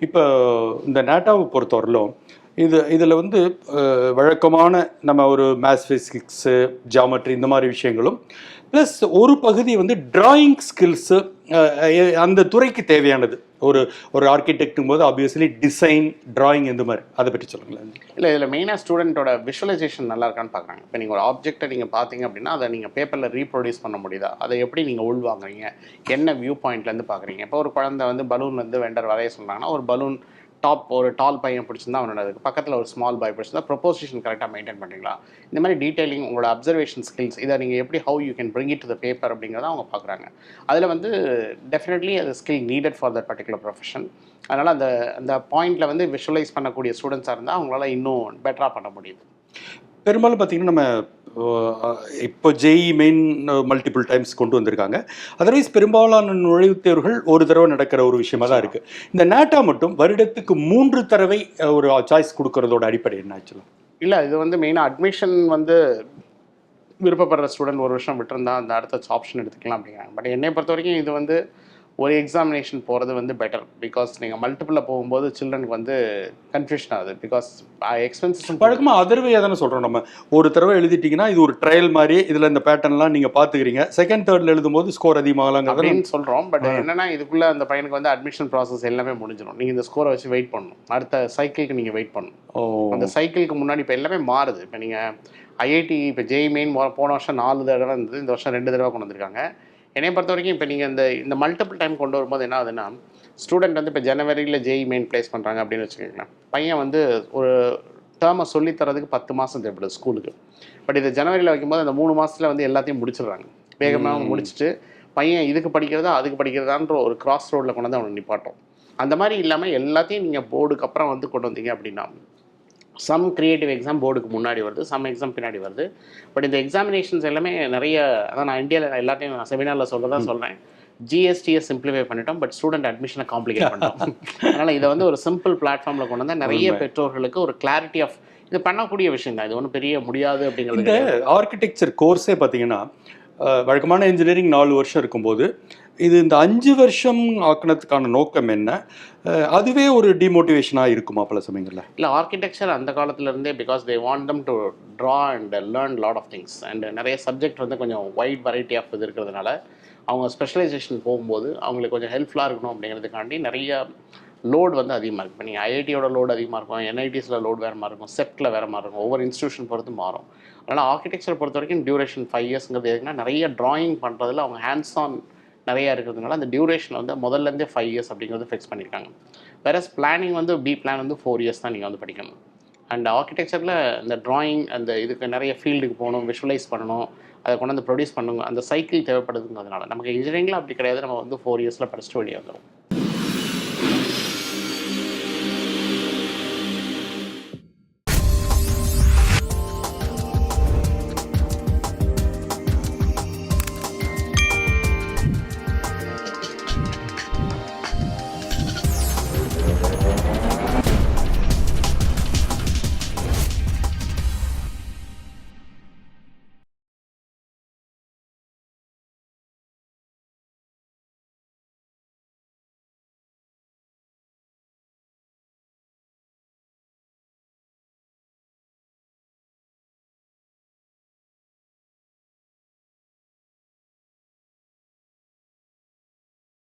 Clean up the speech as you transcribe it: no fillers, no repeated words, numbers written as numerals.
இப்போ இந்த நேட்டாவை பொறுத்தவரையிலும் இதில் வந்து வழக்கமான நம்ம ஒரு மேத்ஸ், ஃபிசிக்ஸு, ஜியாமெட்ரி இந்த மாதிரி விஷயங்களும் ப்ளஸ் ஒரு பகுதி வந்து டிராயிங் ஸ்கில்ஸு அந்த துறைக்கு தேவையானது. ஒரு ஆர்கிடெக்டும் போது ஆப்வியஸ்லி டிசைன், டிராயிங் இந்த மாதிரி அதை பற்றி சொல்லுங்களேன். இல்லை, இதில் மெயினாக ஸ்டூடெண்ட்டோட விஷுவலைசேஷன் நல்லா இருக்கான்னு பார்க்குறாங்க. இப்போ நீங்கள் ஒரு ஆப்ஜெக்ட்டை நீங்கள் பார்த்தீங்க அப்படின்னா அதை நீங்கள் பேப்பரில் ரீப்ரொடியூஸ் பண்ண முடியுதா, அதை எப்படி நீங்கள் உள்வாங்குறீங்க, என்ன வியூ பாயிண்ட்லேருந்து பார்க்குறீங்க. இப்போ ஒரு குழந்தை வந்து பலூன் வந்து வெண்டர் வரைய சொல்கிறாங்கன்னா ஒரு பலூன் ஒரு டால் பையன் பிடிச்சிருந்தா அவனோட அதுக்கு பக்கத்தில் ஒரு ஸ்மால் பாய் பிடிச்சிருந்தா ப்ரொப்போசிஷன் கரெக்டாக மெயின்டைன் பண்ணுறீங்களா, இந்த மாதிரி டீட்டெயிலிங் உங்களோட அப்சர்வேஷன் ஸ்கில்ஸ் இதை நீங்கள் எப்படி how you can bring it to the paper அப்படிங்கிறத அவங்க பார்க்குறாங்க. அதில் வந்து டெஃபினெட்லி அது skill needed for that particular profession. அதனால் அந்த அந்த பாயிண்டில் வந்து விஷுவலைஸ் பண்ணக்கூடிய ஸ்டூடெண்ட்ஸாக இருந்தால் அவங்களால இன்னும் பெட்டராக பண்ண முடியுது. பெரும்பாலும் பார்த்தீங்கன்னா நம்ம இப்போ ஜேஇ மெயின் மல்டிபிள் டைம்ஸ் கொண்டு வந்திருக்காங்க. அதர்வைஸ் பெரும்பாலான நுழைவுத் தேர்வுகள் ஒரு தடவை நடக்கிற ஒரு விஷயமா தான் இருக்குது. இந்த நேட்டா மட்டும் வருடத்துக்கு 3 தடவை ஒரு சாய்ஸ் கொடுக்கறதோட அடிப்படை என்ன ஆக்சுவலாக? இல்லை, இது வந்து மெயினாக அட்மிஷன் வந்து விருப்பப்படுற ஸ்டூடெண்ட் ஒரு வருஷம் விட்டுருந்தா அந்த அடுத்த ஆப்ஷன் எடுத்துக்கலாம் அப்படிங்கிறாங்க. பட் என்னை பொறுத்த வரைக்கும் இது வந்து ஒரு எக்ஸாமினேஷன் போகிறது வந்து பெட்டர். பிகாஸ் நீங்கள் மல்டிபிளில் போகும்போது சில்ட்ரனுக்கு வந்து கன்ஃபியூஷன் ஆகுது. பிகாஸ் எக்ஸ்பென்சஸ் வழக்கமாக அதர்வையாக தானே சொல்கிறோம். நம்ம ஒரு தடவை எழுதிட்டிங்கன்னா இது ஒரு ட்ரையல் மாதிரி, இதில் இந்த பேட்டர்ன்லாம் நீங்கள் பார்த்துக்கிறீங்க, செகண்ட் தேர்டில் எழுதும்போது ஸ்கோர் அதிகமாகலாங்க அப்படின்னு சொல்கிறோம். பட் என்னென்னா இதுக்குள்ளே அந்த பையனுக்கு வந்து அட்மிஷன் ப்ராசஸ் எல்லாமே முடிஞ்சிடும். நீங்கள் இந்த ஸ்கோரை வச்சு வெயிட் பண்ணணும், அடுத்த சைக்கிளுக்கு நீங்கள் வெயிட் பண்ணணும். அந்த சைக்கிளுக்கு முன்னாடி இப்போ எல்லாமே மாறுது. இப்போ நீங்கள் ஐஐடி இப்போ ஜேஇ மெயின் போன வருஷம் 4 தடவை இருந்தது, இந்த வருஷம் 2 தடவை கொண்டு வந்திருக்காங்க. என்னை பொறுத்த வரைக்கும் இப்போ நீங்கள் இந்த மல்டிபிள் டைம் கொண்டு வரும்போது என்ன ஆகுதுன்னா, ஸ்டூடெண்ட் வந்து இப்போ ஜனவரியில் ஜேஇ மெயின் ப்ளேஸ் பண்ணுறாங்க அப்படின்னு வச்சுக்கோங்களேன். பையன் வந்து ஒரு டேர்மை சொல்லித்தரதுக்கு 10 மாதம் தேவைப்படுது ஸ்கூலுக்கு. பட் இதை ஜனவரியில் வைக்கும்போது அந்த 3 மாதத்தில் வந்து எல்லாத்தையும் முடிச்சிடுறாங்க. வேகமாக முடிச்சுட்டு பையன் இதுக்கு படிக்கிறதா அதுக்கு படிக்கிறதான்ற ஒரு கிராஸ் ரோடில் கொண்டு வந்து அவனை நிப்பாட்டும். அந்த மாதிரி இல்லாமல் எல்லாத்தையும் நீங்கள் போர்டுக்கு அப்புறம் வந்து கொண்டு வந்தீங்க அப்படின்னா, சம் கிரியேட்டிவ் எக்ஸாம் போர்டுக்கு முன்னாடி வருது, சம் எக்ஸாம் பின்னாடி வருது. பட் இந்த எக்ஸாமினேஷன்ஸ் எல்லாமே நிறைய, அதான் நான் இந்தியாவில் எல்லாத்தையும் நான் செமினாரில் சொல்கிறதான் சொல்கிறேன், ஜிஎஸ்டியை சிம்பிளிஃபை பண்ணிட்டோம், பட் ஸ்டூடெண்ட் அட்மிஷனை காம்ப்ளிகேட் பண்ணிட்டோம். அதனால் இதை வந்து ஒரு சிம்பிள் பிளாட்ஃபார்மில் கொண்டு வந்தால் நிறைய பெற்றோர்களுக்கு ஒரு கிளாரிட்டி ஆஃப் இது பண்ணக்கூடிய விஷயம் தான். இது ஒன்றும் பெரிய முடியாது அப்படிங்கிறது. இந்த ஆர்கிடெக்சர் கோர்ஸே பார்த்தீங்கன்னா வழக்கமான இன்ஜினியரிங் 4 வருஷம் இருக்கும்போது இது இந்த 5 வருஷம் ஆக்கினதுக்கான நோக்கம் என்ன? அதுவே ஒரு டிமோட்டிவேஷனாக இருக்குமா பல சமயங்களில்? இல்லை, ஆர்கிடெக்சர் அந்த காலத்துலேருந்தே because they want them to draw and learn lot of things and நிறைய சப்ஜெக்ட் வந்து கொஞ்சம் வைட் வெரைட்டி ஆஃப் இது இருக்கிறதுனால அவங்க ஸ்பெஷலைசேஷன் போகும்போது அவங்களுக்கு கொஞ்சம் ஹெல்ப்ஃபுல்லாக இருக்கணும் அப்படிங்கிறதுக்காண்டி நிறைய லோடு வந்து அதிகமாக இருக்குது. இப்போ நீங்கள் ஐஐடியோட லோடு அதிகமாக இருக்கும், என்ஐடிஸில் லோடு வேறு மாதிரி இருக்கும், செப்டில் வேறு மாதிரி இருக்கும், ஒவ்வொரு இன்ஸ்டியூஷன் பொறுத்து மாறும். அதனால் ஆர்கிடெக்சர் பொறுத்த வரைக்கும் டியூரேஷன் 5 இயர்ஸ்ங்கிறது எதுக்குன்னா நிறைய ட்ராயிங் பண்ணுறதுல அவங்க ஹேண்ட்ஸ் ஆன் நிறையா இருக்கிறதுனால அந்த டியூரேஷன் வந்து முதல்லேருந்தே 5 இயர்ஸ் அப்படிங்கிறது ஃபிக்ஸ் பண்ணியிருக்காங்க. வேற பிளானிங் வந்து பி பிளான் வந்து 4 இயர்ஸ் தான் நீங்கள் வந்து படிக்கணும். அண்ட் ஆர்கிடெக்சரில் இந்த ட்ராயிங் அந்த இதுக்கு நிறைய ஃபீல்டுக்கு போகணும், விஷுவலைஸ் பண்ணணும், அதை கொண்டு வந்து ப்ரொடியூஸ் பண்ணணும், அந்த சைக்கிள் தேவைப்படுதுங்கிறதுனால. நமக்கு இன்ஜினியரிங்கில் அப்படி கிடையாது, நம்ம வந்து 4 இயர்ஸில் படிச்சுட்டு வெளியே வந்துடும்.